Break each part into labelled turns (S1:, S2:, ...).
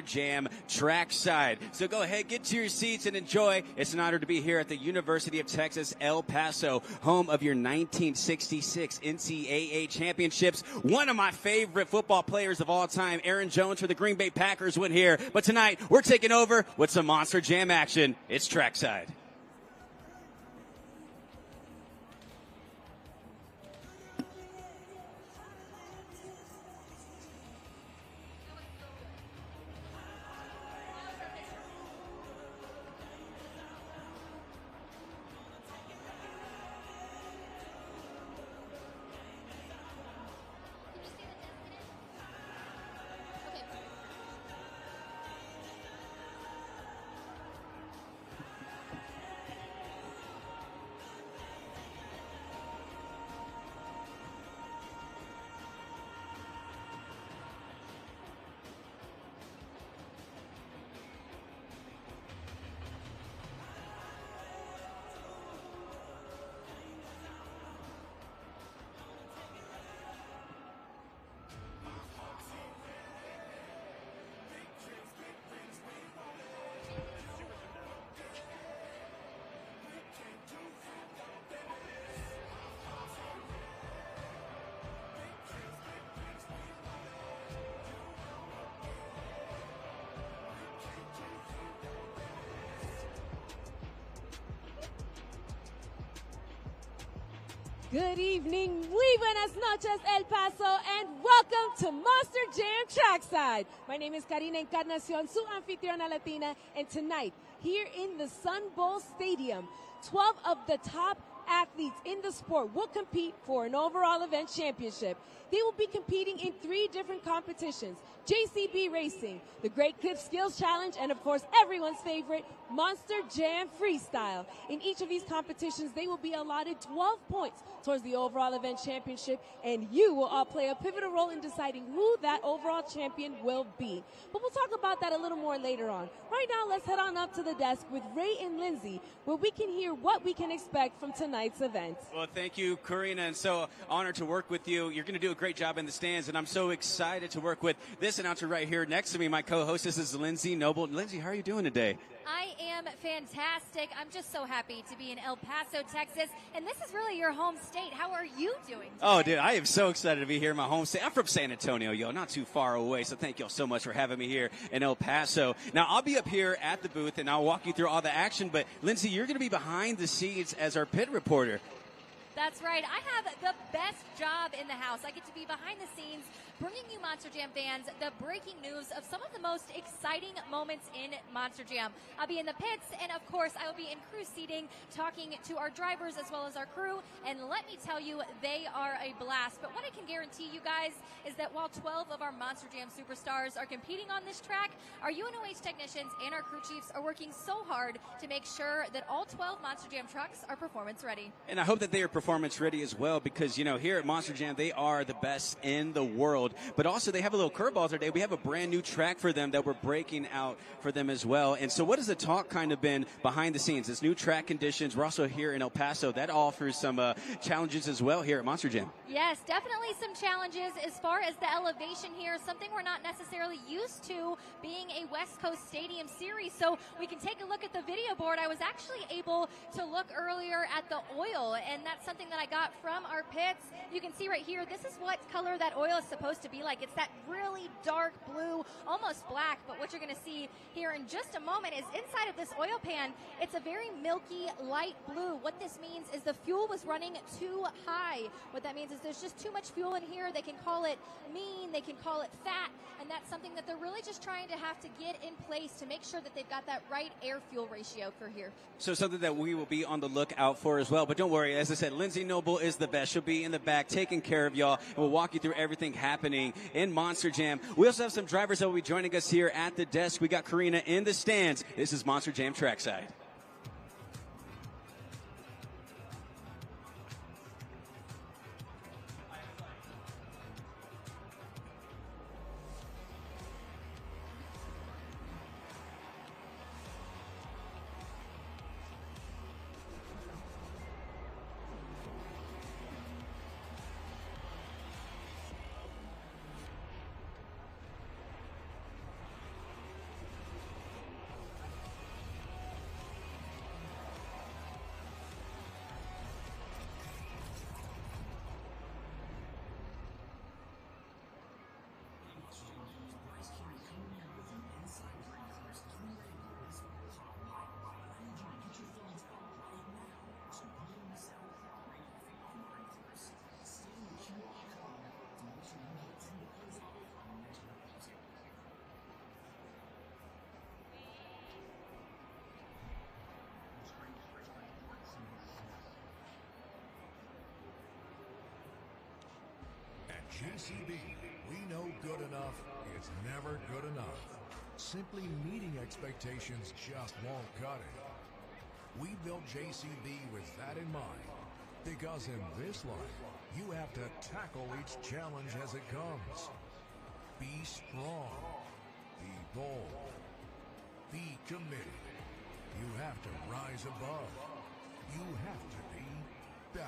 S1: Jam Trackside. So go ahead, get to your seats and enjoy. It's an honor to be here at the University of Texas, El Paso, home of your 1966 NCAA championships. One of my favorite football players of all time, Aaron Jones for the Green Bay Packers, went here. But tonight, we're taking over with some Monster Jam action. It's Trackside.
S2: Good evening, muy buenas noches, El Paso, and welcome to Monster Jam Trackside. My name is Karina Encarnacion, su anfitriona latina, and tonight, here in the Sun Bowl Stadium, 12 of the top athletes in the sport will compete for an overall event championship. They will be competing in 3 different competitions: JCB Racing, the Great Clip Skills Challenge, and of course everyone's favorite, Monster Jam Freestyle. In each of these competitions, they will be allotted 12 points towards the overall event championship, and you will all play a pivotal role in deciding who that overall champion will be. But we'll talk about that a little more later on. Right now, let's head on up to the desk with Ray and Lindsay, where we can hear what we can expect from tonight's event.
S1: Well, thank you, Karina, and so honored to work with you. You're going to do a great job in the stands, and I'm so excited to work with this announcer right here next to me. My co-hostess is Lindsay Noble. Lindsay, how are you doing today?
S3: I am fantastic. I'm just so happy to be in El Paso, Texas, and this is really your home state. How are you doing today?
S1: Oh, dude, I am so excited to be here in my home state. I'm from San Antonio, yo, not too far away, so thank you all so much for having me here in El Paso. Now, I'll be up here at the booth, and I'll walk you through all the action, but Lindsay, you're going to be behind the scenes as our pit reporter.
S3: That's right. I have the best job in the house. I get to be behind the scenes, bringing you Monster Jam fans the breaking news of some of the most exciting moments in Monster Jam. I'll be in the pits, and of course, I will be in crew seating, talking to our drivers as well as our crew, and let me tell you, they are a blast. But what I can guarantee you guys is that while 12 of our Monster Jam superstars are competing on this track, our UNOH technicians and our crew chiefs are working so hard to make sure that all 12 Monster Jam trucks are performance ready.
S1: And I hope that they are performance ready as well, because, you know, here at Monster Jam, they are the best in the world. But also, they have a little curveball today. We have a brand new track for them that we're breaking out for them as well. And so what has the talk kind of been behind the scenes? This new track conditions. We're also here in El Paso. That offers some challenges as well here at Monster Jam.
S3: Yes, definitely some challenges as far as the elevation here, something we're not necessarily used to being a West Coast Stadium series. So we can take a look at the video board. I was actually able to look earlier at the oil, and that's something that I got from our pits. You can see right here, this is what color that oil is supposed to be like. It's that really dark blue, almost black, but what you're going to see here in just a moment is inside of this oil pan, it's a very milky, light blue. What this means is the fuel was running too high. What that means is there's just too much fuel in here. They can call it mean, they can call it fat, and that's something that they're really just trying to have to get in place to make sure that they've got that right air-fuel ratio for here.
S1: So something that we will be on the lookout for as well. But don't worry, as I said, Lindsay Noble is the best. She'll be in the back taking care of y'all, and we'll walk you through everything happening in Monster Jam. We also have some drivers that will be joining us here at the desk. We got Karina in the stands. This is Monster Jam Trackside.
S4: JCB, we know good enough is never good enough. Simply meeting expectations just won't cut it. We built JCB with that in mind, because in this life, you have to tackle each challenge as it comes. Be strong, be bold, be committed. You have to rise above. You have to be better.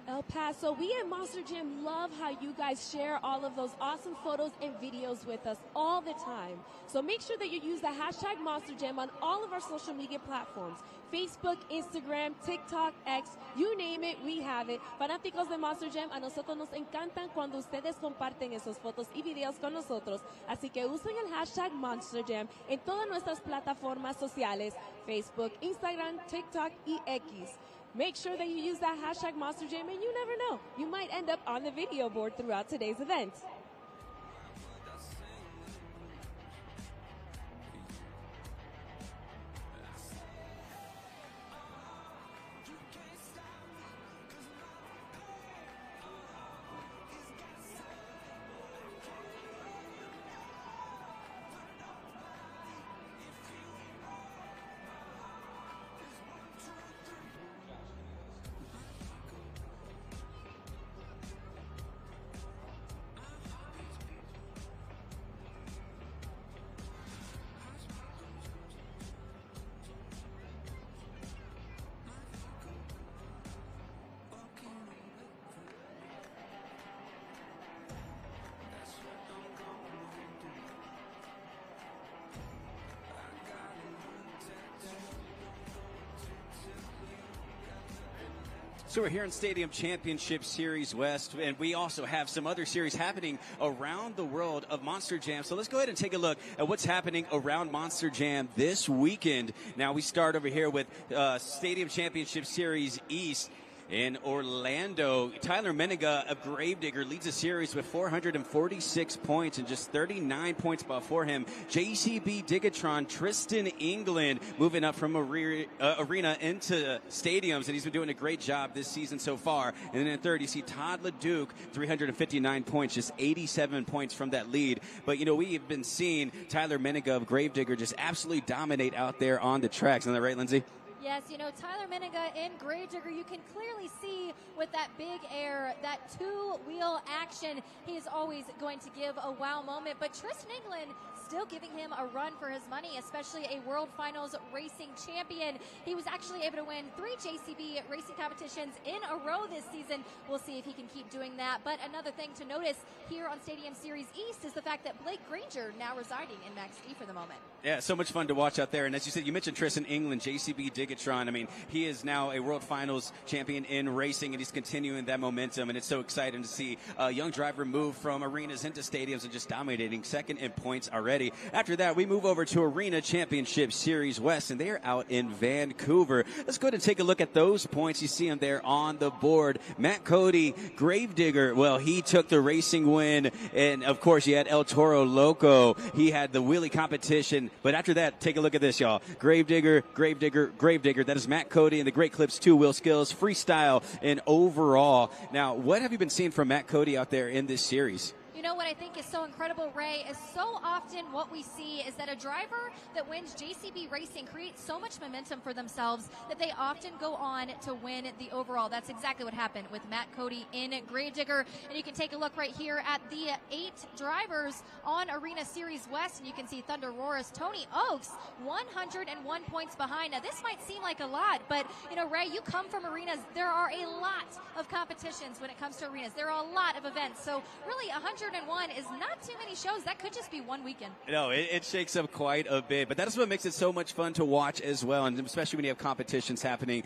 S2: El Paso, we at Monster Jam love how you guys share all of those awesome photos and videos with us all the time. So make sure that you use the hashtag Monster Jam on all of our social media platforms. Facebook, Instagram, TikTok, X, you name it, we have it. Fanáticos de Monster Jam, a nosotros nos encantan cuando ustedes comparten esos fotos y videos con nosotros. Así que usen el hashtag Monster Jam en todas nuestras plataformas sociales, Facebook, Instagram, TikTok y X. Make sure that you use that hashtag Monster Jam, and you never know, you might end up on the video board throughout today's event.
S1: So we're here in Stadium Championship Series West, and we also have some other series happening around the world of Monster Jam. So let's go ahead and take a look at what's happening around Monster Jam this weekend. Now we start over here with Stadium Championship Series East. In Orlando, Tyler Menega of Gravedigger leads the series with 446 points and just 39 points before him. JCB Digatron, Tristan England, moving up from arena into stadiums, and he's been doing a great job this season so far. And then in third, you see Todd LeDuc, 359 points, just 87 points from that lead. But, you know, we have been seeing Tyler Menega of Gravedigger just absolutely dominate out there on the tracks. Isn't that right, Lindsay?
S3: Yes, you know, Tyler Menega in Gravedigger, you can clearly see with that big air, that two-wheel action, he is always going to give a wow moment. But Tristan England still giving him a run for his money, especially a World Finals racing champion. He was actually able to win 3 JCB racing competitions in a row this season. We'll see if he can keep doing that. But another thing to notice here on Stadium Series East is the fact that Blake Granger now residing in Max E for the moment.
S1: Yeah, so much fun to watch out there. And as you said, you mentioned Tristan England, JCB Digatron. I mean, he is now a World Finals champion in racing, and he's continuing that momentum. And it's so exciting to see a young driver move from arenas into stadiums and just dominating, second in points already. After that, we move over to Arena Championship Series West, and they are out in Vancouver. Let's go ahead and take a look at those points. You see them there on the board. Matt Cody, Gravedigger, well, he took the racing win. And, of course, you had El Toro Loco. He had the wheelie competition. But after that, take a look at this, y'all. Gravedigger, Gravedigger, Gravedigger. That is Matt Cody and the Great Clips 2-wheel skills, freestyle, and overall. Now, what have you been seeing from Matt Cody out there in this series?
S3: You know what I think is so incredible, Ray, is so often what we see is that a driver that wins JCB racing creates so much momentum for themselves that they often go on to win the overall. That's exactly what happened with Matt Cody in Gravedigger. And you can take a look right here at the 8 drivers on Arena Series West, and you can see Thunder Roar's Tony Oaks, 101 points behind. Now, this might seem like a lot, but, you know, Ray, you come from arenas. There are a lot of competitions when it comes to arenas. There are a lot of events. So, really, 101 101 is not too many shows. That could just be one weekend.
S1: No, it shakes up quite a bit, but that's what makes it so much fun to watch as well, and especially when you have competitions happening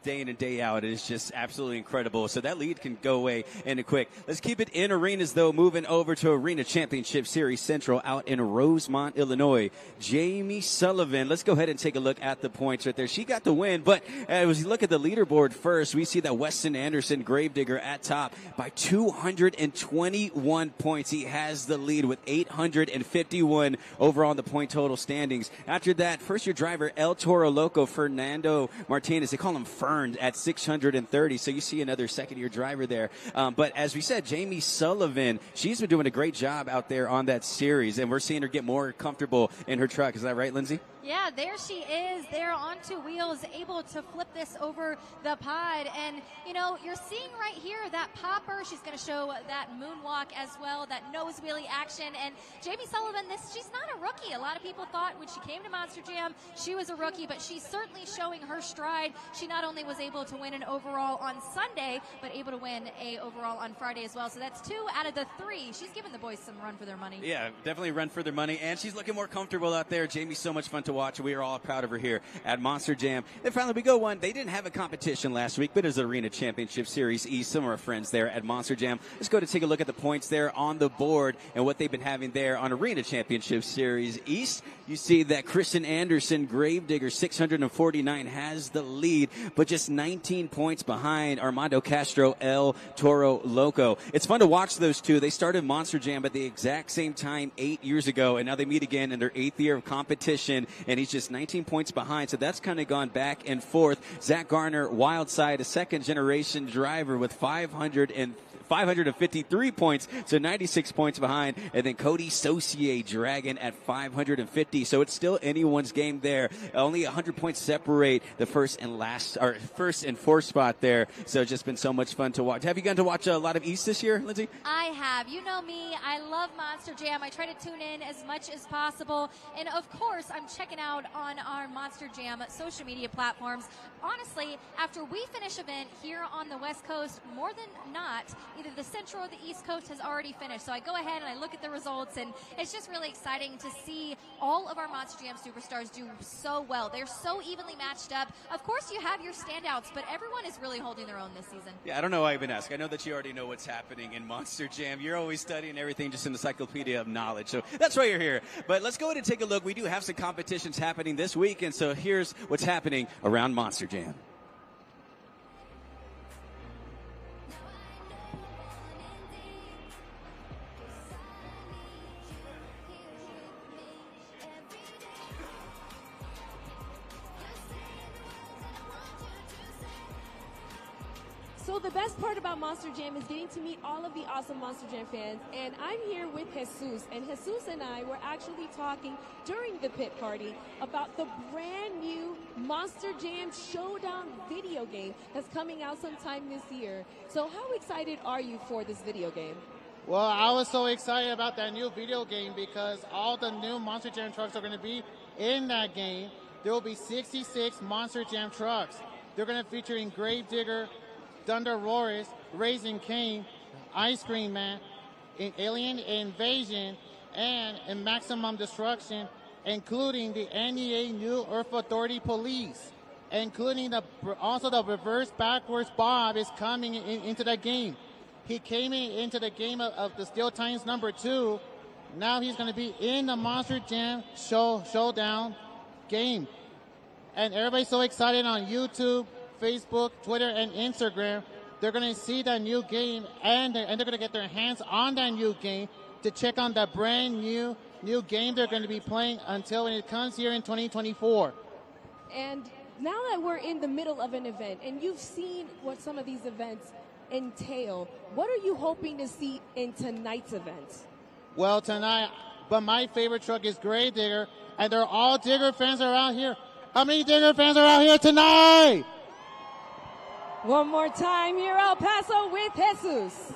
S1: day in and day out. It is just absolutely incredible. So that lead can go away in a quick. Let's keep it in arenas, though, moving over to Arena Championship Series Central out in Rosemont, Illinois. Jamie Sullivan, let's go ahead and take a look at the points right there. She got the win, but as you look at the leaderboard first, we see that Weston Anderson, Gravedigger, at top by 221 points. He has the lead with 851 overall in the point total standings. After that, first-year driver El Toro Loco, Fernando Martinez, they call him Fern, at 630. So you see another second-year driver there. But as we said, Jamie Sullivan, she's been doing a great job out there on that series, and we're seeing her get more comfortable in her truck. Is that right, Lindsay?
S3: Yeah, there she is. There on two wheels, able to flip this over the pod. And, you know, you're seeing right here that popper. She's going to show that moonwalk as well, that nose wheelie action. And Jamie Sullivan, she's not a rookie. A lot of people thought when she came to Monster Jam, she was a rookie, but she's certainly showing her stride. She not only was able to win an overall on Sunday, but able to win a overall on Friday as well. So that's 2 out of the 3. She's giving the boys some run for their money.
S1: Yeah, definitely run for their money. And she's looking more comfortable out there. Jamie's so much fun to watch. We are all proud of her here at Monster Jam. Then finally we go one. They didn't have a competition last week, but it was Arena Championship Series East. Some of our friends there at Monster Jam. Let's go to take a look at the points there on the board and what they've been having there on Arena Championship Series East. You see that Kristen Anderson, Gravedigger, 649, has the lead, but just 19 points behind Armando Castro, El Toro Loco. It's fun to watch those two. They started Monster Jam at the exact same time 8 years ago, and now they meet again in their 8th year of competition, and he's just 19 points behind, so that's kind of gone back and forth. Zach Garner, Wildside, a second-generation driver with 553 points, so 96 points behind. And then Cody Saucier, Dragon, at 550. So it's still anyone's game there. Only 100 points separate the first and fourth spot there. So it's just been so much fun to watch. Have you gotten to watch a lot of East this year, Lindsay?
S3: I have. You know me. I love Monster Jam. I try to tune in as much as possible. And of course, I'm checking out on our Monster Jam social media platforms. Honestly, after we finish event here on the West Coast, more than not, either the Central or the East Coast has already finished. So I go ahead and I look at the results, and it's just really exciting to see all of our Monster Jam superstars do so well. They're so evenly matched up. Of course, you have your standouts, but everyone is really holding their own this season.
S1: Yeah, I don't know why I even ask. I know that you already know what's happening in Monster Jam. You're always studying everything, just an encyclopedia of knowledge. So that's why you're here. But let's go ahead and take a look. We do have some competitions happening this week, and so here's what's happening around Monster Jam.
S2: So the best part about Monster Jam is getting to meet all of the awesome Monster Jam fans, and I'm here with Jesus, and Jesus and I were actually talking during the pit party about the brand new Monster Jam Showdown video game that's coming out sometime this year. So how excited are you for this video game?
S5: Well, I was so excited about that new video game because all the new Monster Jam trucks are going to be in that game. There will be 66 Monster Jam trucks. They're going to feature Gravedigger, Thunder Roars, Raising Cane, Ice Cream Man, in Alien Invasion, and in Maximum Destruction, including the NEA New Earth Authority Police, including also the reverse backwards Bob is coming into the game. He came into the game of the Steel Titans #2. Now he's going to be in the Monster Jam Showdown game. And everybody's so excited on YouTube, Facebook, Twitter, and Instagram. They're going to see that new game, and they're going to get their hands on that new game to check on that brand new game they're going to be playing until when it comes here in 2024.
S2: And now that we're in the middle of an event, and you've seen what some of these events entail, what are you hoping to see in tonight's event?
S5: Well, tonight, but my favorite truck is Gravedigger, and they're all Digger fans are out here. How many Digger fans are out here tonight?
S2: One more time, here El Paso with Jesus.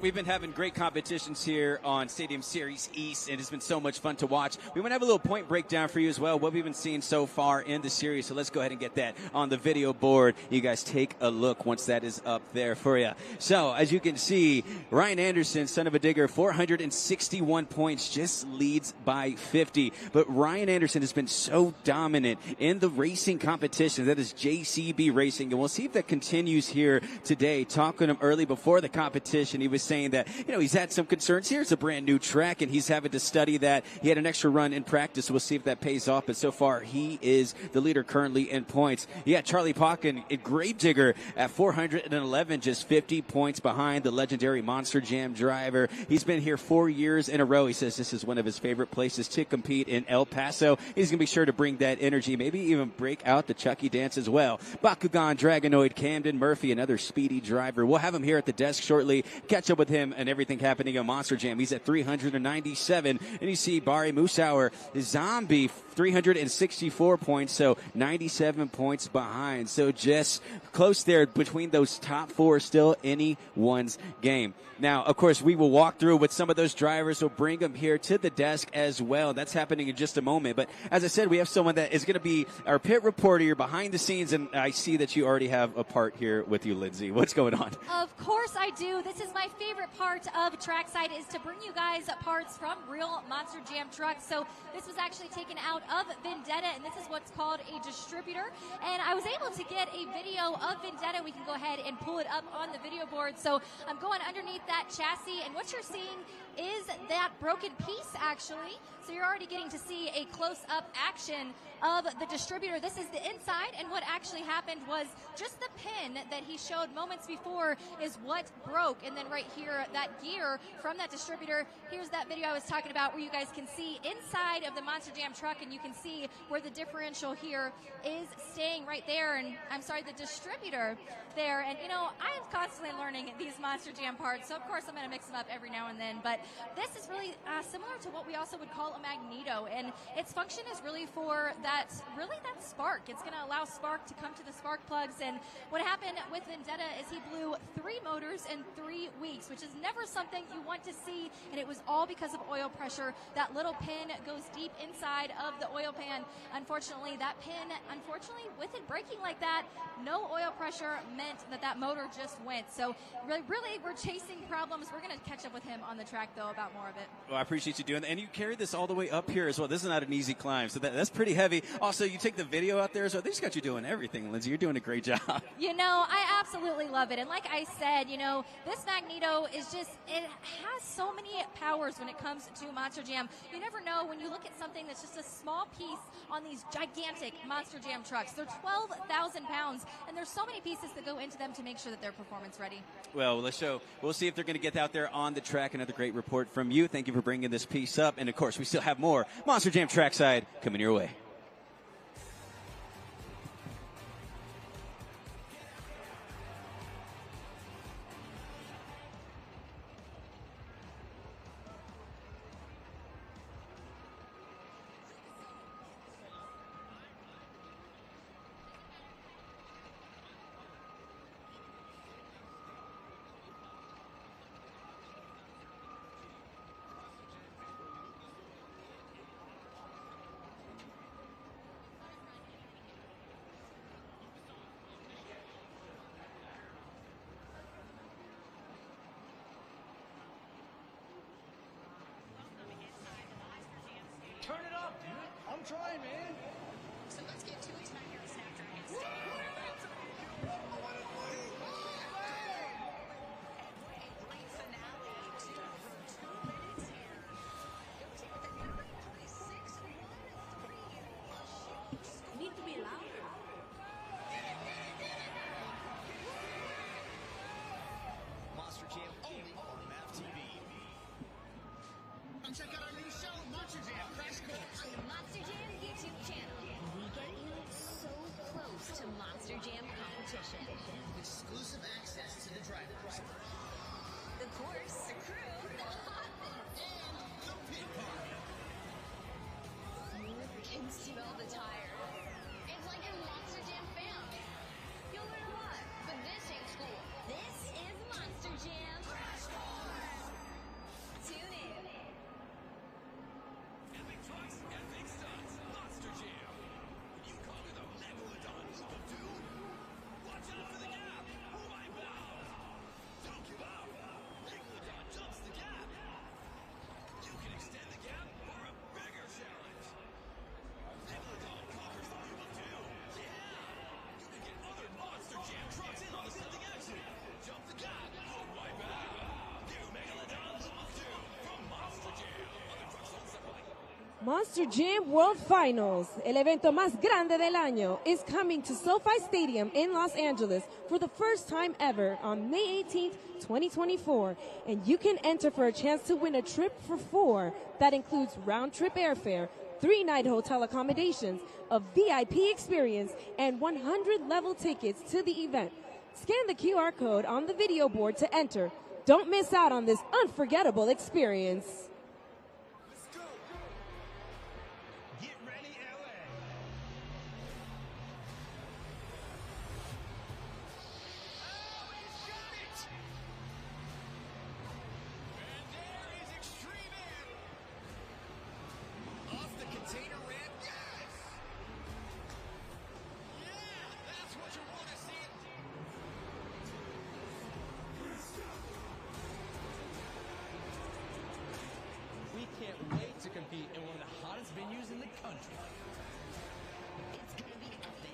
S1: we've been having great competitions here on Stadium Series East, and it's been so much fun to watch. We want to have a little point breakdown for you as well, what we've been seeing so far in the series. So let's go ahead and get that on the video board. You guys take a look once that is up there for you. So as you can see, Ryan Anderson, son of a digger, 461 points, just leads by 50. But Ryan Anderson has been so dominant in the racing competition. That is JCB Racing, and we'll see if that continues here today. Talking to him early before the competition, he was saying that, he's had some concerns. Here's a brand new track, and he's having to study that. He had an extra run in practice. We'll see if that pays off, but so far he is the leader currently in points. Yeah, Charlie Pauken, a gravedigger at 411, just 50 points behind the legendary Monster Jam driver. He's been here 4 years in a row. He says this is one of his favorite places to compete in El Paso. He's going to be sure to bring that energy, maybe even break out the Chucky dance as well. Bakugan, Dragonoid, Camden Murphy, another speedy driver. We'll have him here at the desk shortly. Catch up with him and everything happening on Monster Jam. He's at 397. And you see Barry Musauer, Zombie, 364 points, so 97 points behind. So just close there between those top four, still anyone's game. Now, of course, we will walk through with some of those drivers. We'll bring them here to the desk as well. That's happening in just a moment. But as I said, we have someone that is going to be our pit reporter here behind the scenes, and I see that you already have a part here with you, Lindsay. What's going on?
S3: Of course I do. This is my favorite part of Trackside, is to bring you guys parts from real Monster Jam trucks. So this was actually taken out of Vendetta, and this is what's called a distributor. And I was able to get a video of Vendetta. We can go ahead and pull it up on the video board. So I'm going underneath that chassis, and what you're seeing is that broken piece, actually. So you're already getting to see a close-up action of the distributor. This is the inside, and what actually happened was just the pin that he showed moments before is what broke. And then right here, that gear from that distributor, here's that video I was talking about where you guys can see inside of the Monster Jam truck, and you can see where the differential here is staying right there, and I'm sorry, the distributor there. And I'm constantly learning these Monster Jam parts, so of course I'm going to mix them up every now and then, but this is really similar to what we also would call a magneto, and its function is really for that spark. It's going to allow spark to come to the spark plugs. And what happened with Vendetta is he blew 3 motors in 3 weeks, which is never something you want to see, and it was all because of oil pressure. That little pin goes deep inside of the oil pan. Unfortunately, with it breaking like that, no oil pressure meant that motor just went. So really, we're chasing problems. We're going to catch up with him on the track, though, about more of it.
S1: Well, I appreciate you doing that. And you carried this all the way up here as well. This is not an easy climb, so that's pretty heavy. Also, you take the video out there, so they just got you doing everything, Lindsay. You're doing a great job.
S3: I absolutely love it. And like I said, this Magneto is just, it has so many powers when it comes to Monster Jam. You never know when you look at something that's just a small piece on these gigantic Monster Jam trucks. They're 12,000 pounds, and there's so many pieces that go into them to make sure that they're performance ready.
S1: Well, we'll see if they're going to get out there on the track. Another great report from you. Thank you for bringing this piece up. And, of course, we still have more Monster Jam Trackside coming your way.
S6: Turn it up, dude. I'm trying, man.
S7: So let's get to it tonight here at Snapdragon. Great finale to over 2 minutes here. It was with an 6-1-3.
S8: Need to be louder.
S6: Monster Jam only on MAV TV.
S7: And check out our new show, Monster Jam Crash Course, on the Monster Jam YouTube channel.
S8: We get you so close to Monster Jam competition.
S7: Exclusive access to the drivers,
S8: The course,
S7: the crew, the hot bits, and the pit party.
S8: you can smell the tire.
S7: It's like a Monster Jam fan. You'll learn a lot, but this ain't school.
S8: This is Monster Jam.
S7: Crash Course.
S2: Monster Jam World Finals, el evento más grande del año, is coming to SoFi Stadium in Los Angeles for the first time ever on May 18th, 2024. And you can enter for a chance to win a trip for 4 that includes round-trip airfare, 3-night hotel accommodations, a VIP experience, and 100 level tickets to the event. Scan the QR code on the video board to enter. Don't miss out on this unforgettable experience.
S6: Can't wait to compete in one of the hottest venues in the country.
S8: It's gonna be epic.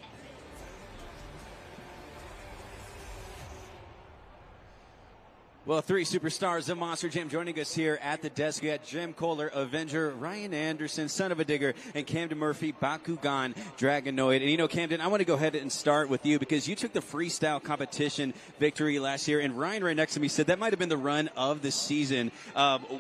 S1: Well, 3 superstars of Monster Jam joining us here at the desk. We got Jim Kohler, Avenger, Ryan Anderson, Son of a Digger, and Camden Murphy, Bakugan, Dragonoid. And you know, Camden, I want to go ahead and start with you because you took the freestyle competition victory last year, and Ryan right next to me said that might have been the run of the season.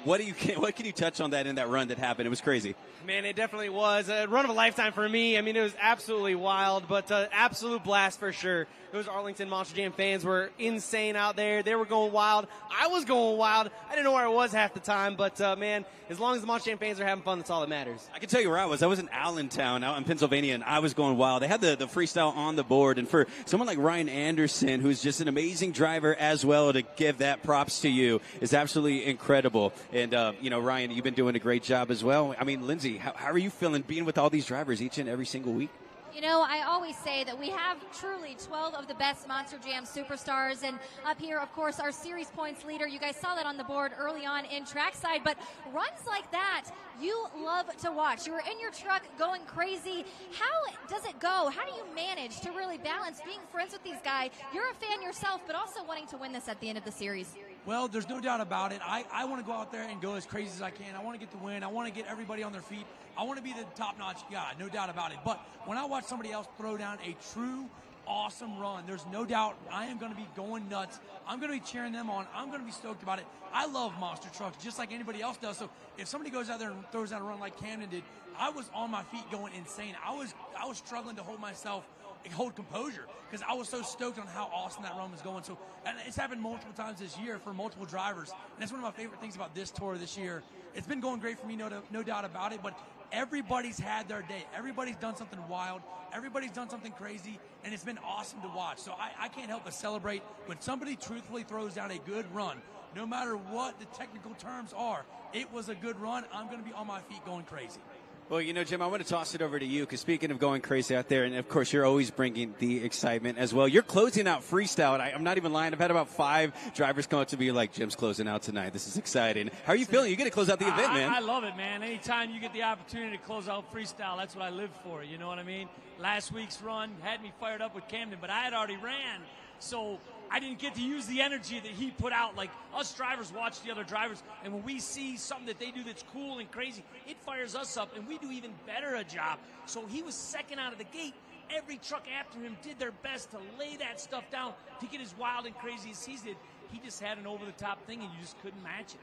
S1: What can you touch on that in that run that happened? It was crazy.
S9: Man, it definitely was a run of a lifetime for me. I mean, it was absolutely wild, but absolute blast for sure. Those Arlington Monster Jam fans were insane out there. They were going wild. I was going wild. I didn't know where I was half the time, but man, as long as the Monster Jam fans are having fun, that's all that matters.
S1: I can tell you where I was. I was in Allentown, out in Pennsylvania, and I was going wild. They had the freestyle on the board, and for someone like Ryan Anderson, who's just an amazing driver as well, to give that props to you is absolutely incredible. And, you know, Ryan, you've been doing a great job as well. I mean, Lindsay, how are you feeling being with all these drivers each and every single week?
S3: You know, I always say that we have truly 12 of the best Monster Jam superstars. And up here, of course, our series points leader. You guys saw that on the board early on in Trackside. But runs like that, you love to watch. You were in your truck going crazy. How does it go? How do you manage to really balance being friends with these guys? You're a fan yourself, but also wanting to win this at the end of the series.
S10: Well, there's no doubt about it. I want to go out there and go as crazy as I can. I want to get the win. I want to get everybody on their feet. I want to be the top-notch guy, no doubt about it. But when I watch somebody else throw down a true, awesome run, there's no doubt I am going to be going nuts. I'm going to be cheering them on. I'm going to be stoked about it. I love monster trucks just like anybody else does. So if somebody goes out there and throws down a run like Camden did, I was on my feet going insane. I was struggling to hold composure because I was so stoked on how awesome that run was going. So, and it's happened multiple times this year for multiple drivers, and that's one of my favorite things about this tour this year. It's been going great for me, no doubt about it, but everybody's had their day. Everybody's done something wild. Everybody's done something crazy, and it's been awesome to watch. So I can't help but celebrate when somebody truthfully throws down a good run. No matter what the technical terms are, it was a good run. I'm going to be on my feet going crazy.
S1: Well, you know, Jim, I want to toss it over to you because speaking of going crazy out there, and of course, you're always bringing the excitement as well. You're closing out freestyle, and I'm not even lying. I've had about 5 drivers come up to me like, Jim's closing out tonight. This is exciting. How are you feeling? You get to close out the event, man.
S6: I love it, man. Anytime you get the opportunity to close out freestyle, that's what I live for. You know what I mean? Last week's run had me fired up with Camden, but I had already ran, so I didn't get to use the energy that he put out. Like, us drivers watch the other drivers, and when we see something that they do that's cool and crazy, it fires us up, and we do even better a job. So he was second out of the gate. Every truck after him did their best to lay that stuff down to get as wild and crazy as he did. He just had an over-the-top thing, and you just couldn't match it.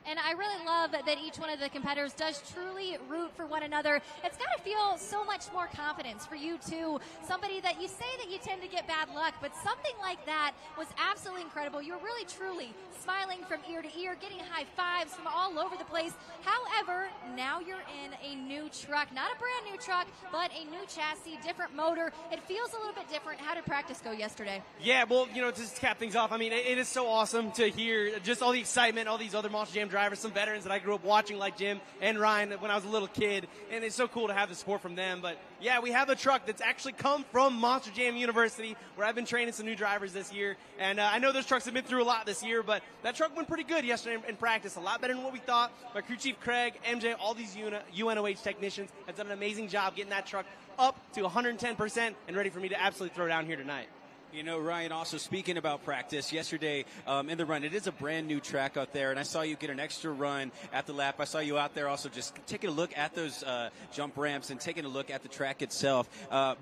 S3: And I really love that each one of the competitors does truly root for one another. It's got to feel so much more confidence for you, too. Somebody that you say that you tend to get bad luck, but something like that was absolutely incredible. You're really, truly smiling from ear to ear, getting high fives from all over the place. However, now you're in a new truck. Not a brand new truck, but a new chassis, different motor. It feels a little bit different. How did practice go yesterday?
S9: Yeah, well, you know, to just cap things off, I mean, it is so awesome to hear just all the excitement, all these other Monster Jam drivers, some veterans that I grew up watching like Jim and Ryan when I was a little kid, and it's so cool to have the support from them. But yeah, we have a truck that's actually come from Monster Jam University, where I've been training some new drivers this year, and I know those trucks have been through a lot this year, but that truck went pretty good yesterday in practice, a lot better than what we thought. My crew chief Craig, MJ, all these UNOH technicians have done an amazing job getting that truck up to 110% and ready for me to absolutely throw down here tonight.
S1: You know, Ryan, also speaking about practice, yesterday in the run, it is a brand new track out there, and I saw you get an extra run at the lap. I saw you out there also just taking a look at those jump ramps and taking a look at the track itself.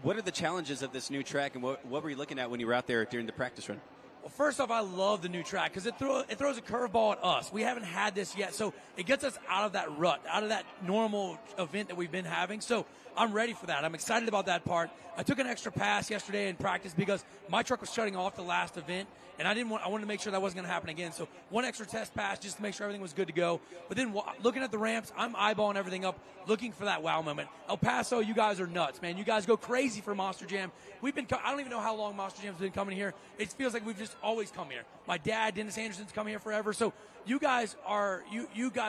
S1: What are the challenges of this new track, and what were you looking at when you were out there during the practice run?
S10: Well, first off, I love the new track because it throws a curveball at us. We haven't had this yet, so it gets us out of that rut, out of that normal event that we've been having. So I'm ready for that. I'm excited about that part. I took an extra pass yesterday in practice because my truck was shutting off the last event, and I wanted to make sure that wasn't going to happen again. So one extra test pass just to make sure everything was good to go. But then looking at the ramps, I'm eyeballing everything up, looking for that wow moment. El Paso, you guys are nuts, man. You guys go crazy for Monster Jam. I don't even know how long Monster Jam's been coming here. It feels like we've just always come here. My dad, Dennis Anderson's come here forever. So you guys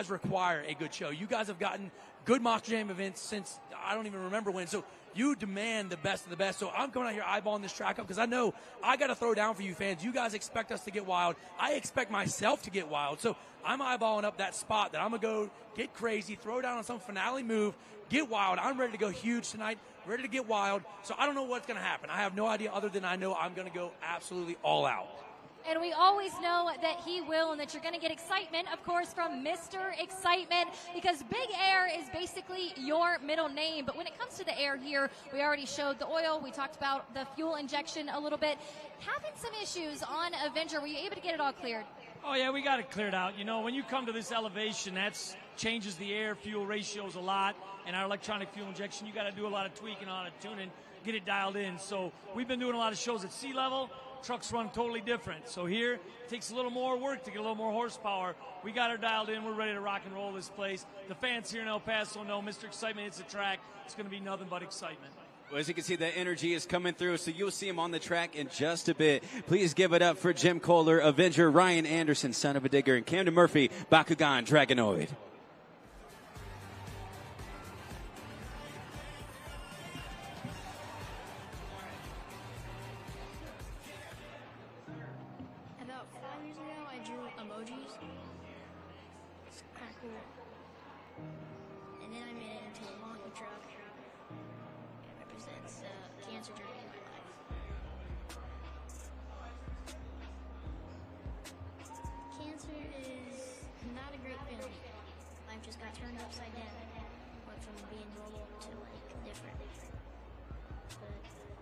S10: require a good show. You guys have gotten good Monster Jam events since I don't even remember when. So you demand the best of the best. So I'm coming out here eyeballing this track up because I know I got to throw down for you fans. You guys expect us to get wild. I expect myself to get wild. So I'm eyeballing up that spot that I'm going to go get crazy, throw down on some finale move, get wild. I'm ready to go huge tonight, ready to get wild. So I don't know what's going to happen. I have no idea other than I know I'm going to go absolutely all out.
S3: And we always know that he will and that you're going to get excitement, of course, from Mr. Excitement, because Big Air is basically your middle name. But when it comes to the air here, we already showed the oil. We talked about the fuel injection a little bit. Having some issues on Avenger, were you able to get it all cleared?
S6: Oh, yeah, we got it cleared out. You know, when you come to this elevation, that changes the air-fuel ratios a lot. And our electronic fuel injection, you got to do a lot of tweaking on it, tuning, get it dialed in. So we've been doing a lot of shows at sea level. Trucks run totally different. So here, it takes a little more work to get a little more horsepower. We got her dialed in. We're ready to rock and roll this place. The fans here in El Paso know Mr. Excitement hits the track. It's going to be nothing but excitement.
S1: Well, as you can see, the energy is coming through, so you'll see him on the track in just a bit. Please give it up for Jim Kohler, Avenger, Ryan Anderson, Son of a Digger, and Camden Murphy, Bakugan, Dragonoid.
S11: About 5 years ago, I drew emojis. It's kind of cool. And then I made it into a monkey truck. It represents cancer journey in my life. Cancer is not a great feeling. Life just got turned upside down. Went from being normal to like different. But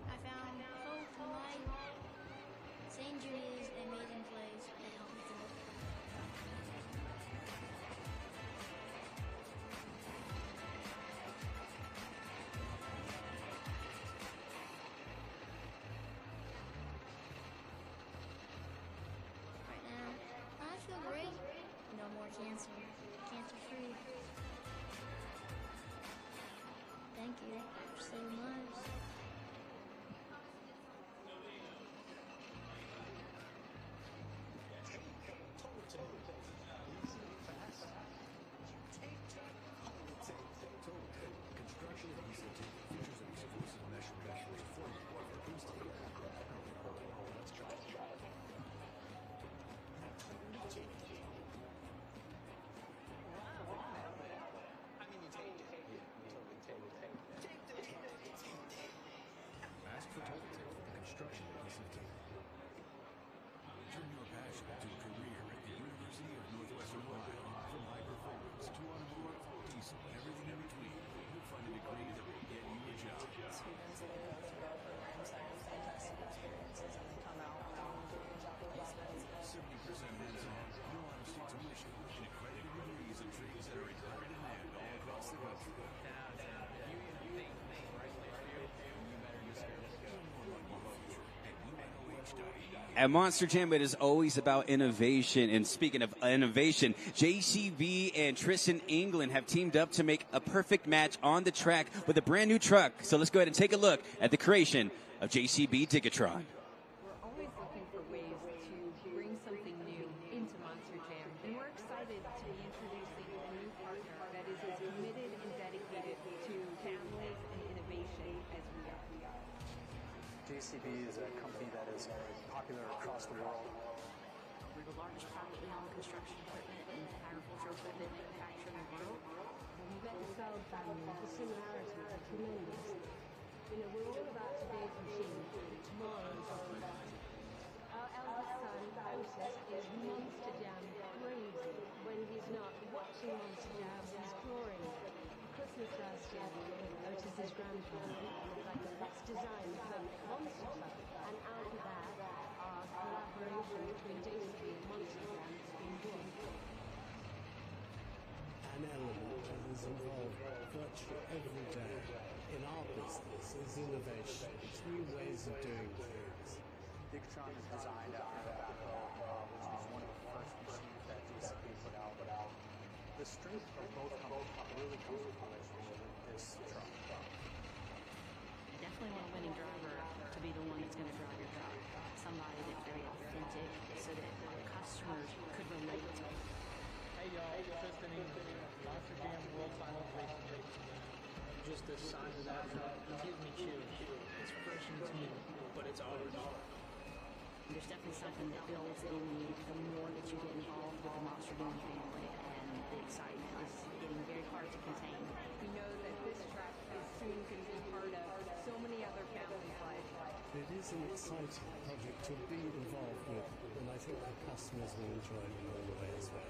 S11: I found hope in life. St. Jude is an amazing place that helped me through it. Right now, I feel great. No more cancer. Cancer free. Thank you for saving lives.
S4: Ask for Total Tape for the construction adhesive tape. Turn your passion into a career at the University of Northwestern Ohio. From high performance to on-board, diesel, and everything in between, you'll find a degree that will get you a job.
S12: Students that go through our programs have fantastic experiences and they come out doing job placements.
S4: 70% hands-on, no out-of-state tuition, and accredited degrees in trades that are in higher demand all across the country.
S1: At Monster Jam, it is always about innovation. And speaking of innovation, JCB and Tristan England have teamed up to make a perfect match on the track with a brand new truck. So let's go ahead and take a look at the creation of JCB Digatron.
S13: We're always looking for ways to bring something new into Monster Jam, and we're excited to be introducing a new partner that is as committed and dedicated to families and innovation as we are.
S14: JCB is a company that is popular across the world.
S13: We're the largest privately owned construction equipment and agricultural equipment manufacturer in the world.
S15: When we met the Sound family, the similarities are tremendous. You know, we're all about today's machine, tomorrow's opportunity. son, Joseph, is Monster Jam crazy. When he's not watching Monster Jam, he's drawing. Christmas last year, Otis's grandfather, like, let's design the Monster Truck. And out of that, our collaboration between JCB and Monster Jam has been born.
S16: An element that is involved virtually every day in our business is innovation. It's new ways of doing things.
S14: Digitron is designed after the backhoe, which was one of the first machines that JCB put out. The strength of both companies really comes to fruition with this truck.
S17: You definitely want a winning driver to be the one that's going to drive your truck. Somebody that's very authentic so that customers could relate to it.
S18: Hey y'all, Tristan English, Monster Jam World Finals Racing Day. Just the size of that truck, it gives me chills. It's fresh and it's new, but it's ours.
S17: There's definitely something that builds in you the more that you get involved with the Monster Jam family, and the excitement is getting very hard to contain.
S13: We know that this track is soon going to be part of so many other families' lives.
S16: It is an exciting project to be involved with, and I think the customers will enjoy it along the way as well.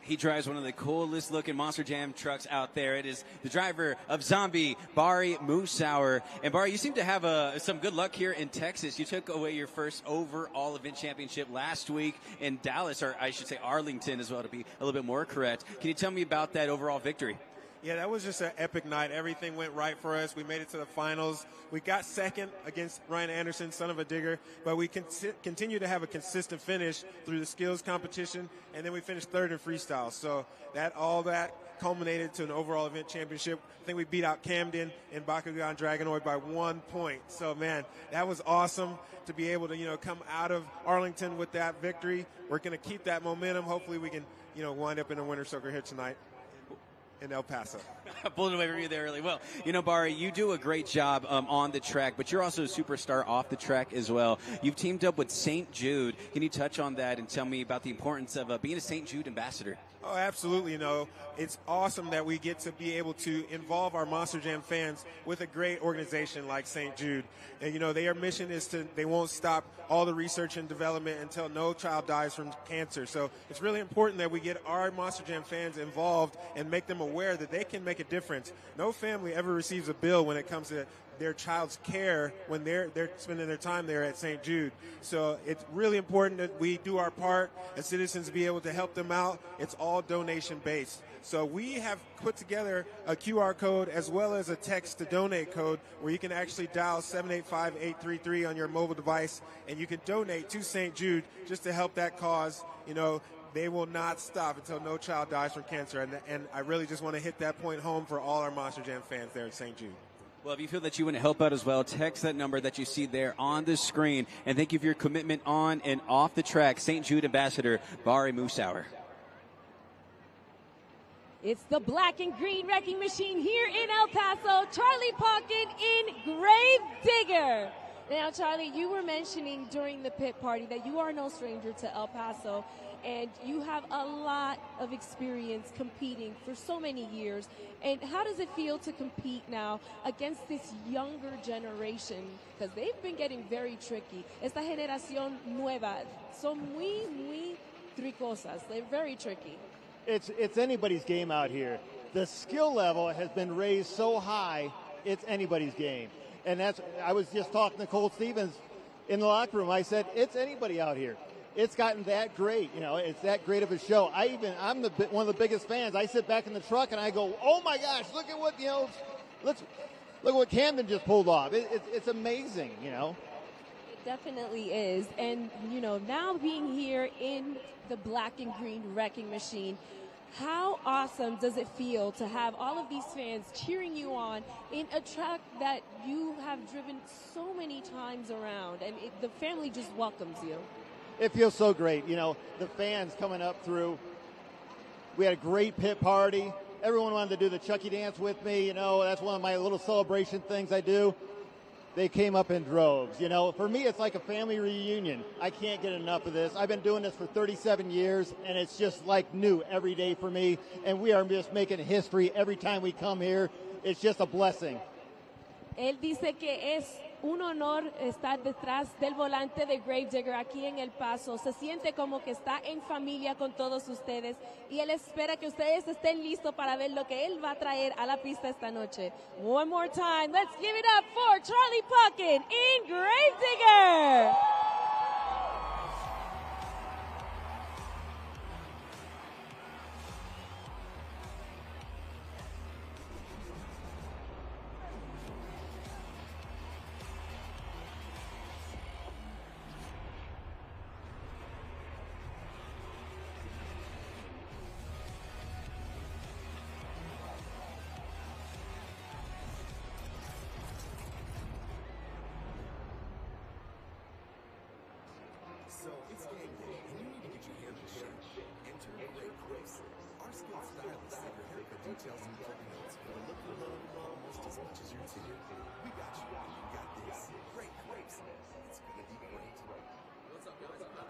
S1: He drives one of the coolest looking Monster Jam trucks out there. It is the driver of Zombie, Bari Musauer. And Bari, you seem to have some good luck here in Texas. You took away your first overall event championship last week in Dallas, or I should say Arlington as well, to be a little bit more correct. Can you tell me about that overall victory?
S19: Yeah, that was just an epic night. Everything went right for us. We made it to the finals. We got second against Ryan Anderson, son of a digger, but we continue to have a consistent finish through the skills competition, and then we finished third in freestyle. So all that culminated to an overall event championship. I think we beat out Camden and Bakugan Dragonoid by 1 point. So, man, that was awesome to be able to, come out of Arlington with that victory. We're going to keep that momentum. Hopefully we can, wind up in a winner's circle here tonight in El Paso.
S1: I pulled it away from you there really well. Bari, you do a great job on the track, but you're also a superstar off the track as well. You've teamed up with St. Jude. Can you touch on that and tell me about the importance of being a St. Jude ambassador?
S19: Oh, absolutely. It's awesome that we get to be able to involve our Monster Jam fans with a great organization like St. Jude. And, their mission is they won't stop all the research and development until no child dies from cancer. So it's really important that we get our Monster Jam fans involved and make them aware that they can make a difference. No family ever receives a bill when it comes to their child's care when they're spending their time there at St. Jude. So it's really important that we do our part as citizens to be able to help them out. It's all donation based. So we have put together a QR code as well as a text to donate code where you can actually dial 785-833 on your mobile device and you can donate to St. Jude just to help that cause. They will not stop until no child dies from cancer. And I really just want to hit that point home for all our Monster Jam fans there at St. Jude.
S1: Well, if you feel that you want to help out as well, text that number that you see there on the screen. And thank you for your commitment on and off the track, St. Jude ambassador Bari Musauer.
S2: It's the black and green wrecking machine here in El Paso. Charlie Pauken in Grave Digger. Now, Charlie, you were mentioning during the pit party that you are no stranger to El Paso, and you have a lot of experience competing for so many years. And how does it feel to compete now against this younger generation? Because they've been getting very tricky. Esta generación nueva son muy tricosas. They're very tricky.
S20: It's anybody's game out here. The skill level has been raised so high, it's anybody's game. And I was just talking to Cole Stevens in the locker room. I said, it's anybody out here. It's gotten that great. It's that great of a show. I'm one of the biggest fans. I sit back in the truck and I go, oh my gosh, look at what, look what Camden just pulled off. It's amazing, It
S2: definitely is. And, now being here in the black and green wrecking machine, how awesome does it feel to have all of these fans cheering you on in a track that you have driven so many times around, and the family just welcomes you?
S20: It feels so great. The fans coming up through. We had a great pit party. Everyone wanted to do the Chucky dance with me. That's one of my little celebration things I do. They came up in droves. For me, it's like a family reunion. I can't get enough of this. I've been doing this for 37 years, and it's just like new every day for me. And we are just making history every time we come here. It's just a blessing.
S2: Él dice que es un honor estar detrás del volante de Gravedigger aquí en El Paso. Se siente como que está en familia con todos ustedes y él espera que ustedes estén listos para ver lo que él va a traer a la pista esta noche. One more time, let's give it up for Charlie Pauken in Gravedigger.
S21: So it's game day, and you need to get your hair in shape. Enter Great Clips. Our skilled stylists have your hair for details and clip notes for the look you love almost as much as your team. We got you. You got this. Great Clips. It's gonna be great. What's up, guys? I'm Tom.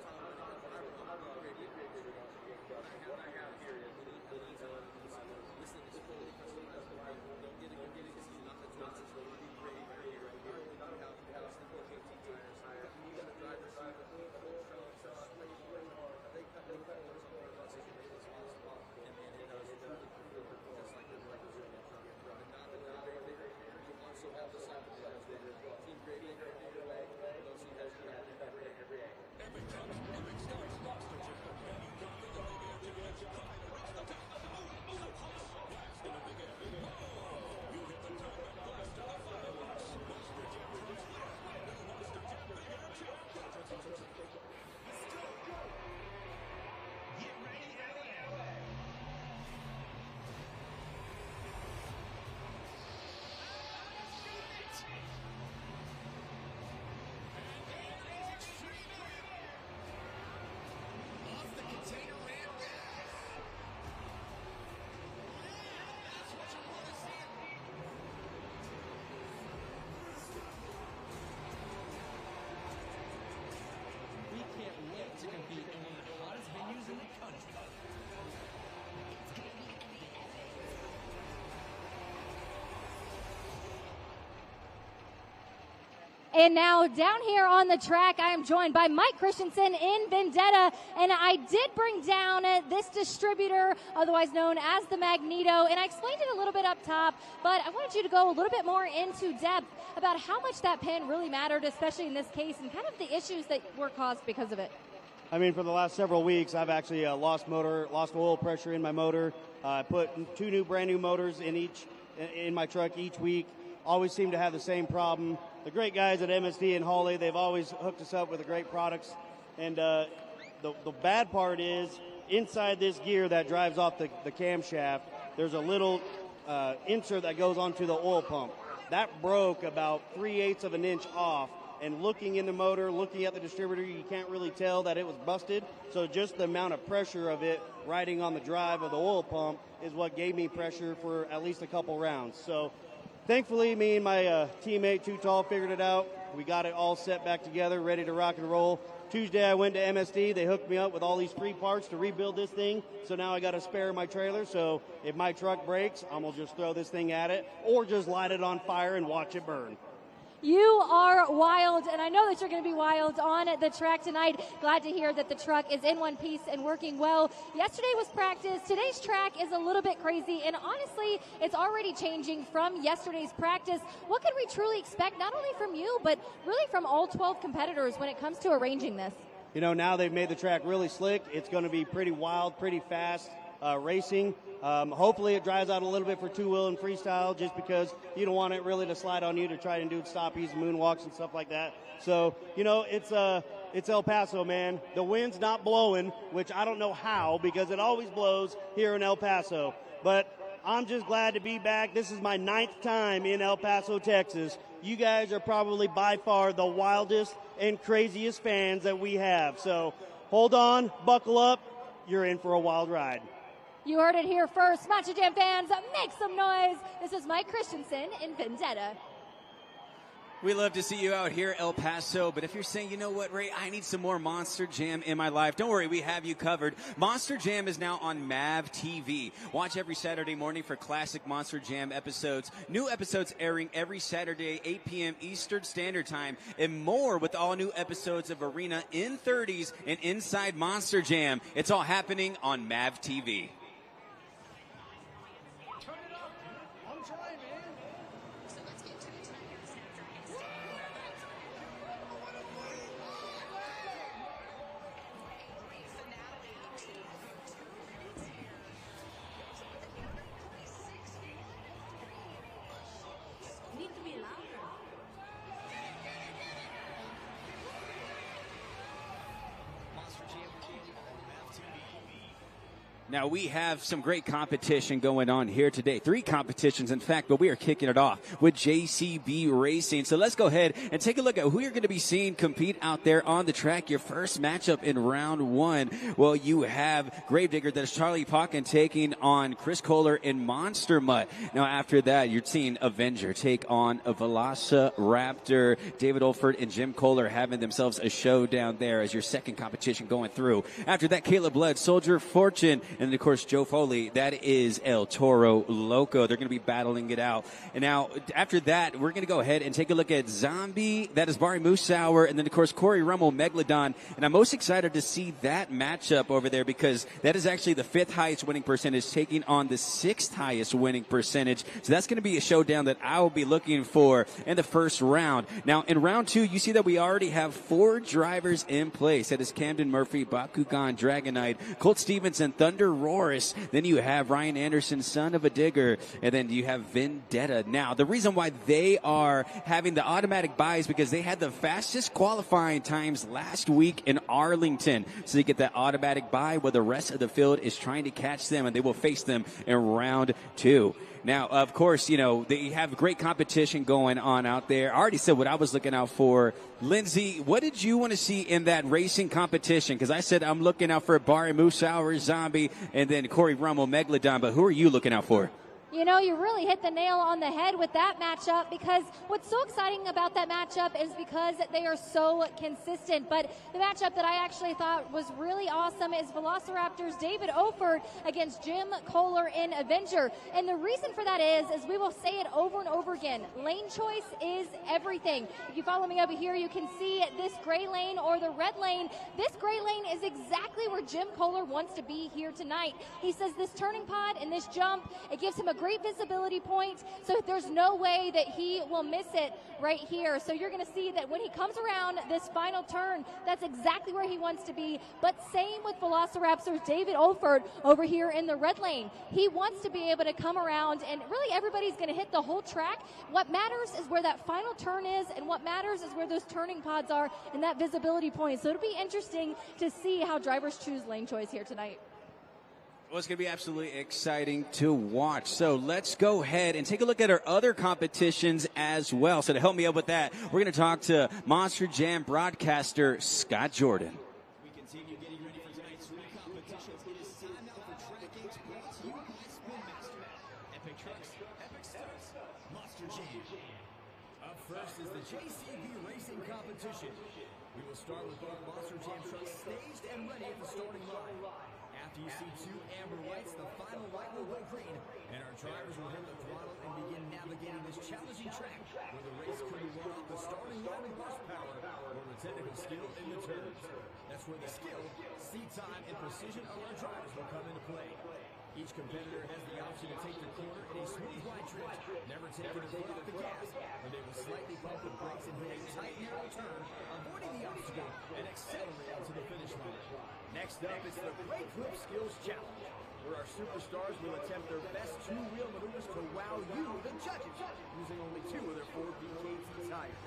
S3: And now down here on the track, I am joined by Mike Christensen in Vendetta. And I did bring down this distributor, otherwise known as the Magneto. And I explained it a little bit up top, but I wanted you to go a little bit more into depth about how much that pin really mattered, especially in this case, and kind of the issues that were caused because of it.
S22: I mean, for the last several weeks, I've actually lost oil pressure in my motor. I put two brand new motors in my truck each week. Always seem to have the same problem. The great guys at MSD and Hawley, they've always hooked us up with the great products. And the bad part is, inside this gear that drives off the camshaft, there's a little insert that goes onto the oil pump. That broke about 3/8 of an inch off. And looking in the motor, looking at the distributor, you can't really tell that it was busted. So just the amount of pressure of it riding on the drive of the oil pump is what gave me pressure for at least a couple rounds. So thankfully, me and my teammate, Too Tall, figured it out. We got it all set back together, ready to rock and roll. Tuesday, I went to MSD. They hooked me up with all these free parts to rebuild this thing. So now I got a spare in my trailer. So if my truck breaks, I'm going to just throw this thing at it or just light it on fire and watch it burn.
S3: You are wild, and I know that you're going to be wild on the track tonight. Glad to hear that the truck is in one piece and working well. Yesterday was practice. Today's track is a little bit crazy, and honestly, it's already changing from yesterday's practice. What can we truly expect, not only from you, but really from all 12 competitors when it comes to arranging this?
S22: You know, now they've made the track really slick. It's going to be pretty wild, pretty fast racing. Hopefully it dries out a little bit for two-wheel and freestyle, just because you don't want it really to slide on you to try and do stoppies, moonwalks, and stuff like that. So, you know, it's El Paso, man. The wind's not blowing, which I don't know how, because it always blows here in El Paso. But I'm just glad to be back. This is my 9th time in El Paso, Texas. You guys are probably by far the wildest and craziest fans that we have. So hold on, buckle up. You're in for a wild ride.
S3: You heard it here first. Monster Jam fans, make some noise. This is Mike Christensen in Vendetta.
S1: We love to see you out here, El Paso. But if you're saying, you know what, Ray, I need some more Monster Jam in my life, don't worry, we have you covered. Monster Jam is now on MAV TV. Watch every Saturday morning for classic Monster Jam episodes. New episodes airing every Saturday, 8 p.m. Eastern Standard Time. And more with all new episodes of Arena in 30s and Inside Monster Jam. It's all happening on MAV TV. Now, we have some great competition going on here today. 3 competitions, in fact, but we are kicking it off with JCB Racing. So let's go ahead and take a look at who you're going to be seeing compete out there on the track. Your first matchup in round 1. Well, you have Gravedigger, that is Charlie Pauken, taking on Chris Kohler in Monster Mutt. Now, after that, you're seeing Avenger take on a Velociraptor. David Olford and Jim Kohler having themselves a showdown there as your second competition going through. After that, Caleb Blood, Soldier Fortune, and of course, Joe Foley, that is El Toro Loco. They're going to be battling it out. And now, after that, we're going to go ahead and take a look at Zombie, that is Barry Moosauer, and then, of course, Corey Rummel, Megalodon. And I'm most excited to see that matchup over there because that is actually the 5th highest winning percentage taking on the 6th highest winning percentage. So that's going to be a showdown that I will be looking for in the first round. Now, in round 2, you see that we already have 4 drivers in place. That is Camden Murphy, Bakugan, Dragonite, Colt Stevenson, Thunder Roris. Then you have Ryan Anderson, Son of a Digger, and then you have Vendetta. Now, the reason why they are having the automatic bye is because they had the fastest qualifying times last week in Arlington. So they get that automatic bye where the rest of the field is trying to catch them, and they will face them in round 2. Now, of course, you know, they have great competition going on out there. I already said what I was looking out for. Lindsay, what did you want to see in that racing competition? Because I said I'm looking out for Barry Moosauer, Zombie, and then Corey Rummel, Megalodon. But who are you looking out for?
S3: You know, you really hit the nail on the head with that matchup because what's so exciting about that matchup is because they are so consistent. But the matchup that I actually thought was really awesome is Velociraptor's David Oford against Jim Kohler in Avenger. And the reason for that is we will say it over and over again, lane choice is everything. If you follow me over here, you can see this gray lane or the red lane. This gray lane is exactly where Jim Kohler wants to be here tonight. He says this turning pod and this jump, it gives him a great visibility point, so there's no way that he will miss it right here. So you're going to see that when he comes around this final turn, that's exactly where he wants to be. But same with Velociraptor's David Olford over here in the red lane. He wants to be able to come around, and really everybody's going to hit the whole track. What matters is where that final turn is, and what matters is where those turning pods are and that visibility point. So it'll be interesting to see how drivers choose lane choice here tonight.
S1: Well, it's going to be absolutely exciting to watch. So let's go ahead and take a look at our other competitions as well. So to help me out with that, we're going to talk to Monster Jam broadcaster Scott Jordan.
S5: We continue getting ready for tonight's 3 competitions. It is time now for Track Games brought to you by Spin Master. Epic trucks, epic stunts, Monster Jam. Up first is the JCB Racing competition. We will start with both Monster Jam trucks staged and ready at the starting line. After you see 2 amber lights, the final light will go green, and our drivers will hit the throttle and begin navigating this challenging track where the race could be won off the starting line with horsepower or the technical skill in the turns. That's where the skill, seat time, and precision of our drivers will come into play. Each competitor has the option to take the corner in a smooth line drift, never taking the foot off the gas, or they will slightly pump the brakes and hit a tight, narrow turn, avoiding the obstacle and accelerating to the finish line. Next up, it's the Brake Clip Skills Challenge, where our superstars will attempt their best 2-wheel maneuvers to wow you, the judges, using only 2 of their 4 BKT tires.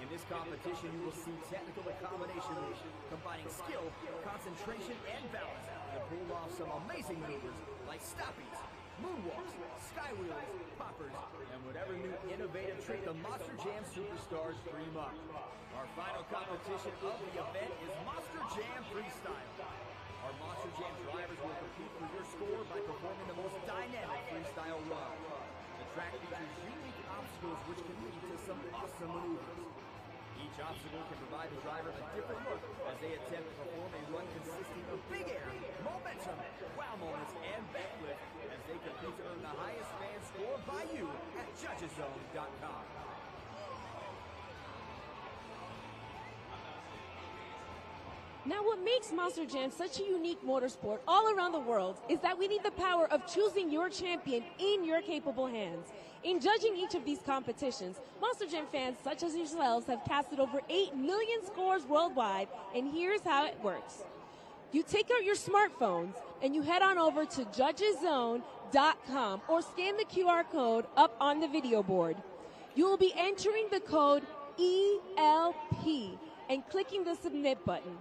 S5: In this competition, you will see technical accommodations combining skill, concentration, and balance to pull off some amazing maneuvers like stoppies, moonwalks, skywheels, poppers, and whatever new innovative trick the Monster Jam superstars dream up. Our final competition of the event is Monster Jam Freestyle. Our Monster Jam drivers will compete for your score by performing the most dynamic freestyle run. The track features unique
S7: obstacles which can lead to some awesome maneuvers. Each obstacle can provide the driver a different look as they attempt to perform a run consisting of big air, momentum, wow moments, and backflip as they compete to earn the highest fan score by you at judgeszone.com.
S2: Now, what makes Monster Jam such a unique motorsport all around the world is that we need the power of choosing your champion in your capable hands. In judging each of these competitions, Monster Jam fans such as yourselves have casted over 8 million scores worldwide, and here's how it works. You take out your smartphones and you head on over to judgeszone.com or scan the QR code up on the video board. You will be entering the code ELP and clicking the submit button.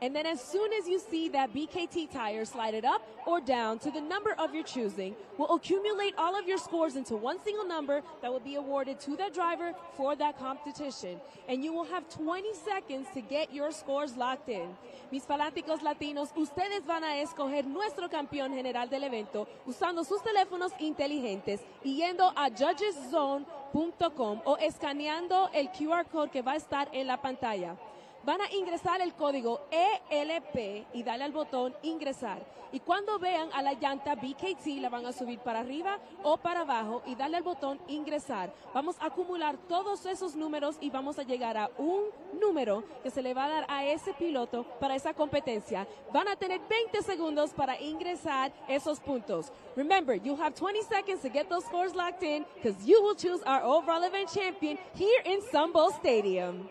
S2: And then as soon as you see that BKT tire slide it up or down to the number of your choosing, we'll accumulate all of your scores into one single number that will be awarded to that driver for that competition. And you will have 20 seconds to get your scores locked in. Mis fanáticos latinos, ustedes van a escoger nuestro campeón general del evento usando sus teléfonos inteligentes y yendo a judgeszone.com o escaneando el QR code que va a estar en la pantalla. Van a ingresar el código ELP y darle al botón ingresar. Y cuando vean a la llanta BKT, la van a subir para arriba o para abajo y darle al botón ingresar. Vamos a acumular todos esos números y vamos a llegar a un número que se le va a dar a ese piloto para esa competencia. Van a tener 20 segundos para ingresar esos puntos. Remember, you'll have 20 seconds to get those scores locked in because you will choose our overall event champion here in Sun Bowl Stadium.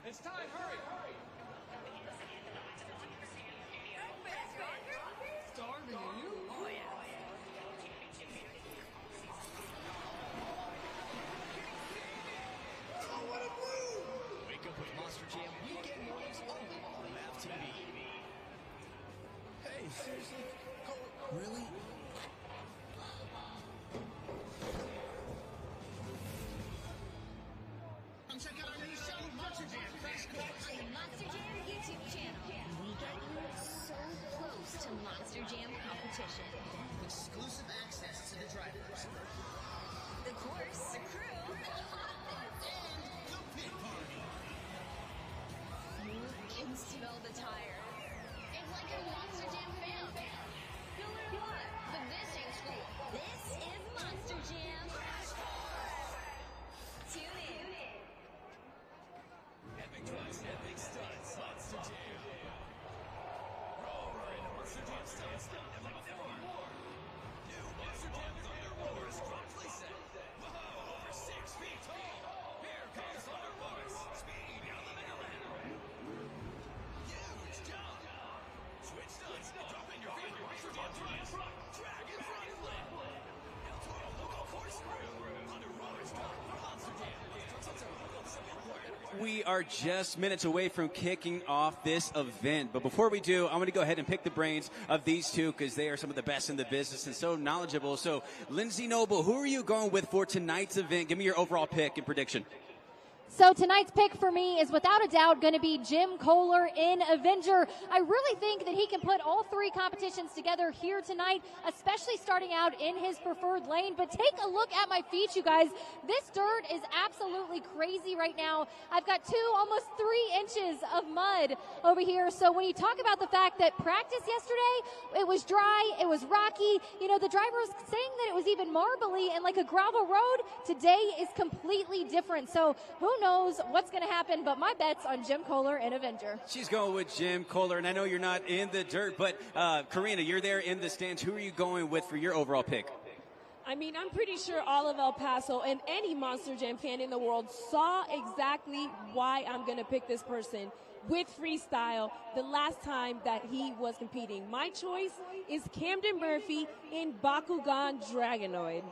S5: It's time, hurry! Starving, are you? Oh, yeah. Oh, what a move! Wake up with Monster Jam weekend moves only on MAV TV. Hey, seriously? Really? Check out our new show, Monster Jam Crash Course, on the Monster Jam YouTube channel. We get you so close to Monster Jam competition. Exclusive access to the drivers, the course, the crew, and the pit party. You can smell the tire. It's like a Monster Jam fan. No matter what, but this ain't school. This is Monster Jam. Tune in. Epic trucks, epic stunts, Monster Jam. Roar into Monster Jam stunts, never before. New Monster Jam Thunder Roars drop playset. Whoa, over 6 feet tall. Here comes Thunder Roars, speeding down the Megalodon. Huge jump. Switch stunts, drop in your favorite Monster Jam trucks. Dragon front flip. El Toro Loco corkscrew. Thunder Roars drop for Monster Jam.
S1: We are just minutes away from kicking off this event. But before we do, I'm going to go ahead and pick the brains of these two because they are some of the best in the business and so knowledgeable. So, Lindsay Noble, who are you going with for tonight's event? Give me your overall pick and prediction.
S3: So tonight's pick for me is without a doubt going to be Jim Kohler in Avenger. I really think that he can put all three competitions together here tonight, especially starting out in his preferred lane. But take a look at my feet, you guys. This dirt is absolutely crazy right now. I've got almost 3 inches of mud over here. So when you talk about the fact that practice yesterday, it was dry, it was rocky. You know, the driver was saying that it was even marbly and like a gravel road. Today is completely different. So who knows what's going to happen, but my bet's on Jim Kohler and Avenger.
S1: She's going with Jim Kohler, and I know you're not in the dirt, but Karina, you're there in the stands. Who are you going with for your overall pick?
S2: I mean, I'm pretty sure all of El Paso and any Monster Jam fan in the world saw exactly why I'm going to pick this person with freestyle the last time that he was competing. My choice is Camden Murphy in Bakugan Dragonoid.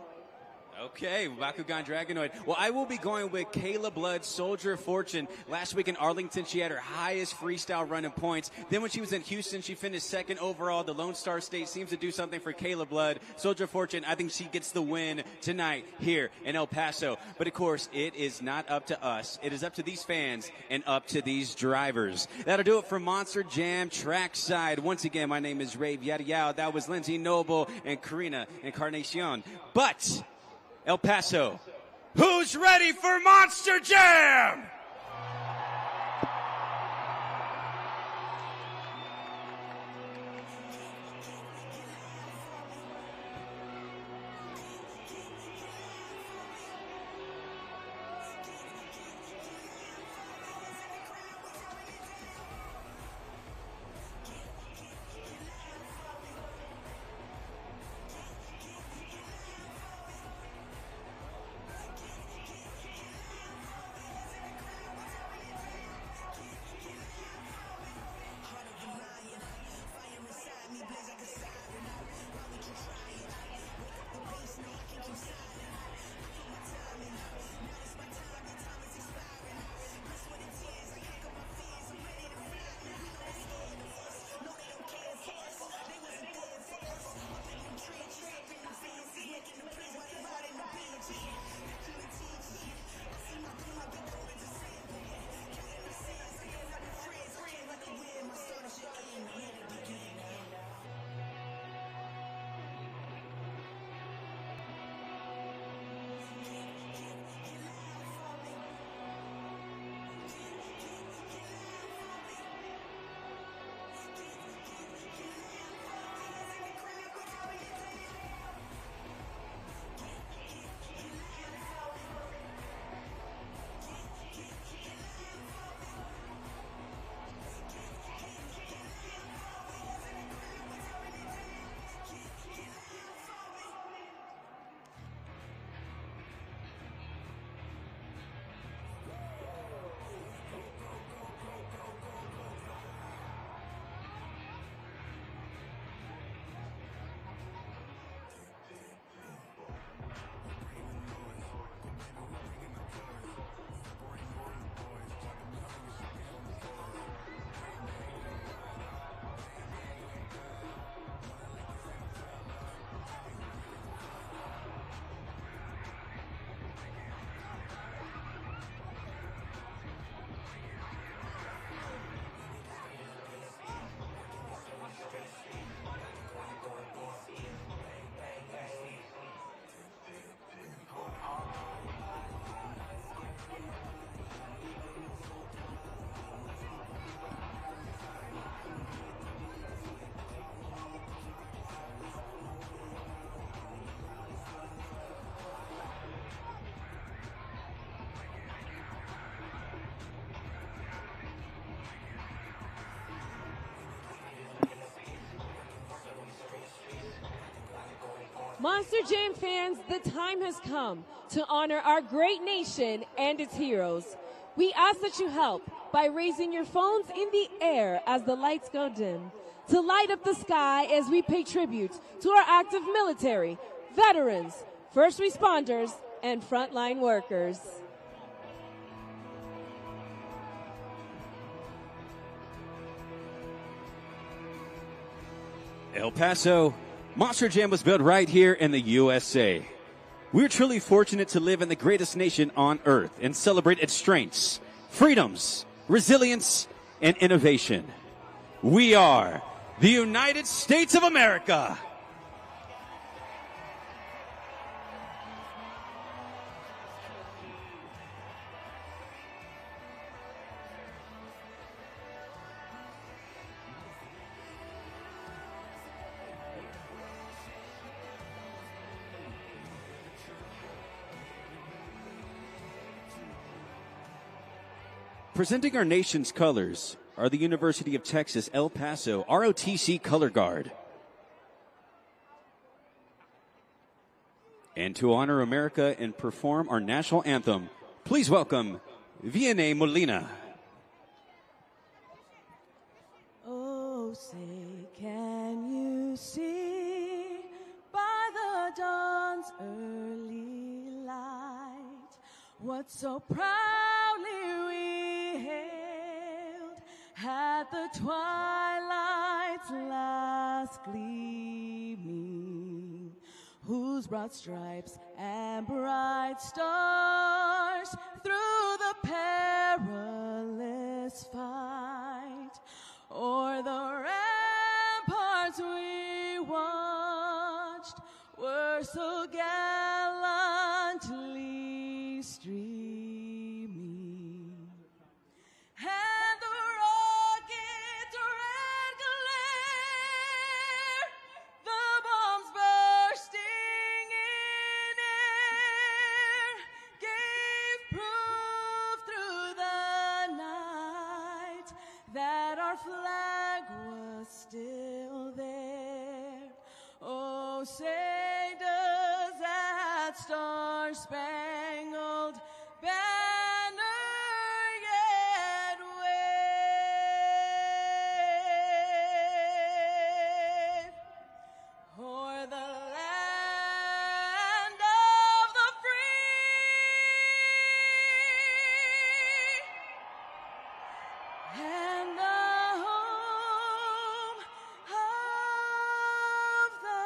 S1: Okay, Bakugan Dragonoid. Well, I will be going with Kayla Blood, Soldier of Fortune. Last week in Arlington, she had her highest freestyle run in points. Then when she was in Houston, she finished second overall. The Lone Star State seems to do something for Kayla Blood. Soldier of Fortune, I think she gets the win tonight here in El Paso. But of course, it is not up to us. It is up to these fans and up to these drivers. That'll do it for Monster Jam Trackside. Once again, my name is Ray Yao. That was Lindsay Noble and Karina Encarnacion. But El Paso, who's ready for Monster Jam?
S2: Monster Jam fans, the time has come to honor our great nation and its heroes. We ask that you help by raising your phones in the air as the lights go dim, to light up the sky as we pay tribute to our active military, veterans, first responders, and frontline workers.
S1: El Paso, Monster Jam was built right here in the USA. We're truly fortunate to live in the greatest nation on earth and celebrate its strengths, freedoms, resilience, and innovation. We are the United States of America. Presenting our nation's colors are the University of Texas El Paso ROTC Color Guard. And to honor America and perform our national anthem, please welcome Vianney Molina.
S8: Oh, say, can you see by the dawn's early what so proudly we hailed at the twilight's last gleaming, whose broad stripes and bright stars through the perilous fight o'er the ramparts we watched were so gallantly streaming, and the rocket's red glare, the bombs bursting in air, gave proof through the night that our flag was still there. Oh, say does that star-spangled banner yet wave o'er the land of the free and the home of the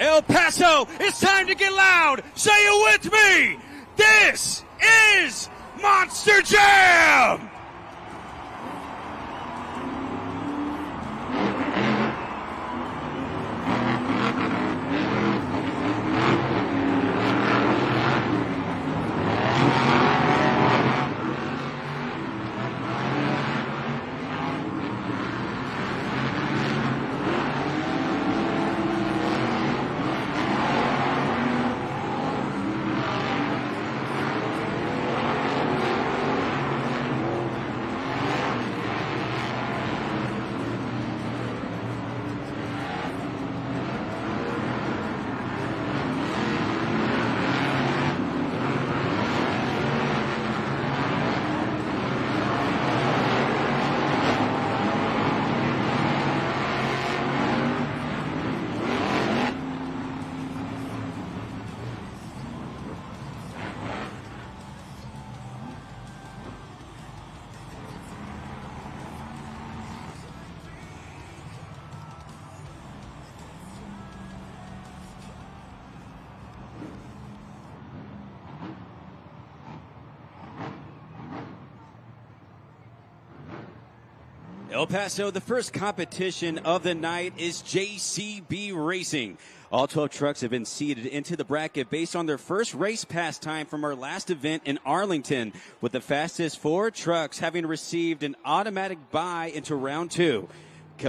S1: El Paso, it's time to get loud. Say it with me. This is Monster Jam. El Paso, the first competition of the night is JCB Racing. All 12 trucks have been seeded into the bracket based on their first race pass time from our last event in Arlington, with the fastest 4 trucks having received an automatic bye into round 2.